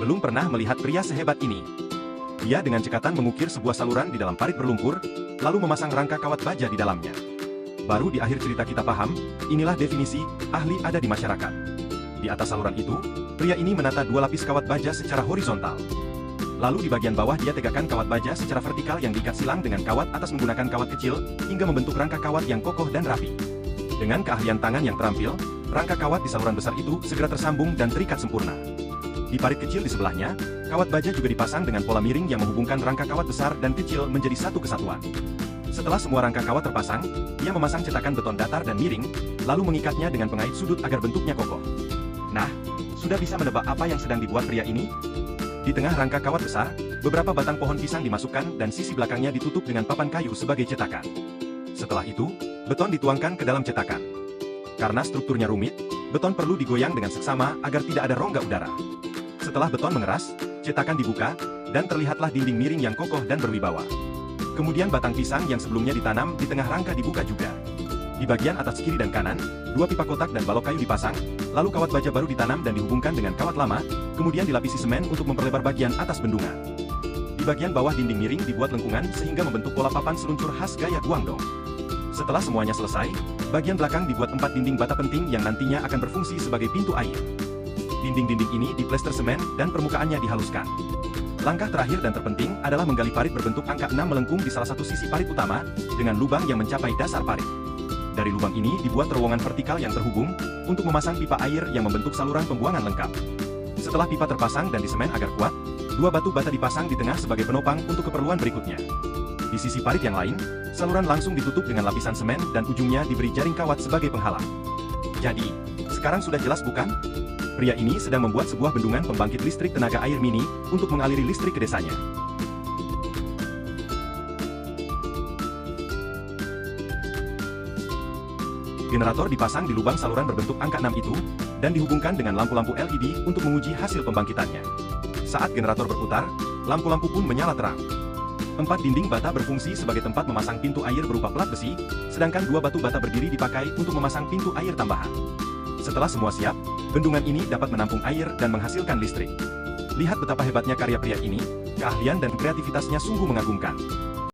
Belum pernah melihat pria sehebat ini. Dia dengan cekatan mengukir sebuah saluran di dalam parit berlumpur, lalu memasang rangka kawat baja di dalamnya. Baru di akhir cerita kita paham, inilah definisi ahli ada di masyarakat. Di atas saluran itu, pria ini menata 2 lapis kawat baja secara horizontal. Lalu di bagian bawah dia tegakkan kawat baja secara vertikal yang diikat silang dengan kawat atas menggunakan kawat kecil, hingga membentuk rangka kawat yang kokoh dan rapi. Dengan keahlian tangan yang terampil, rangka kawat di saluran besar itu segera tersambung dan terikat sempurna. Di parit kecil di sebelahnya, kawat baja juga dipasang dengan pola miring yang menghubungkan rangka kawat besar dan kecil menjadi satu kesatuan. Setelah semua rangka kawat terpasang, ia memasang cetakan beton datar dan miring, lalu mengikatnya dengan pengait sudut agar bentuknya kokoh. Nah, sudah bisa menebak apa yang sedang dibuat pria ini? Di tengah rangka kawat besar, beberapa batang pohon pisang dimasukkan dan sisi belakangnya ditutup dengan papan kayu sebagai cetakan. Setelah itu, beton dituangkan ke dalam cetakan. Karena strukturnya rumit, beton perlu digoyang dengan seksama agar tidak ada rongga udara. Setelah beton mengeras, cetakan dibuka, dan terlihatlah dinding miring yang kokoh dan berwibawa. Kemudian batang pisang yang sebelumnya ditanam di tengah rangka dibuka juga. Di bagian atas kiri dan kanan, 2 pipa kotak dan balok kayu dipasang, lalu kawat baja baru ditanam dan dihubungkan dengan kawat lama, kemudian dilapisi semen untuk memperlebar bagian atas bendungan. Di bagian bawah dinding miring dibuat lengkungan sehingga membentuk pola papan seluncur khas gaya Guangdong. Setelah semuanya selesai, bagian belakang dibuat 4 dinding bata penting yang nantinya akan berfungsi sebagai pintu air. Dinding-dinding ini diplester semen dan permukaannya dihaluskan. Langkah terakhir dan terpenting adalah menggali parit berbentuk angka 6 melengkung di salah satu sisi parit utama, dengan lubang yang mencapai dasar parit. Dari lubang ini dibuat terowongan vertikal yang terhubung, untuk memasang pipa air yang membentuk saluran pembuangan lengkap. Setelah pipa terpasang dan disemen agar kuat, 2 batu bata dipasang di tengah sebagai penopang untuk keperluan berikutnya. Di sisi parit yang lain, saluran langsung ditutup dengan lapisan semen dan ujungnya diberi jaring kawat sebagai penghalang. Jadi, sekarang sudah jelas bukan? Pria ini sedang membuat sebuah bendungan pembangkit listrik tenaga air mini untuk mengaliri listrik ke desanya. Generator dipasang di lubang saluran berbentuk angka 6 itu, dan dihubungkan dengan lampu-lampu LED untuk menguji hasil pembangkitannya. Saat generator berputar, lampu-lampu pun menyala terang. 4 dinding bata berfungsi sebagai tempat memasang pintu air berupa pelat besi, sedangkan 2 batu bata berdiri dipakai untuk memasang pintu air tambahan. Setelah semua siap, bendungan ini dapat menampung air dan menghasilkan listrik. Lihat betapa hebatnya karya pria ini, keahlian dan kreativitasnya sungguh mengagumkan.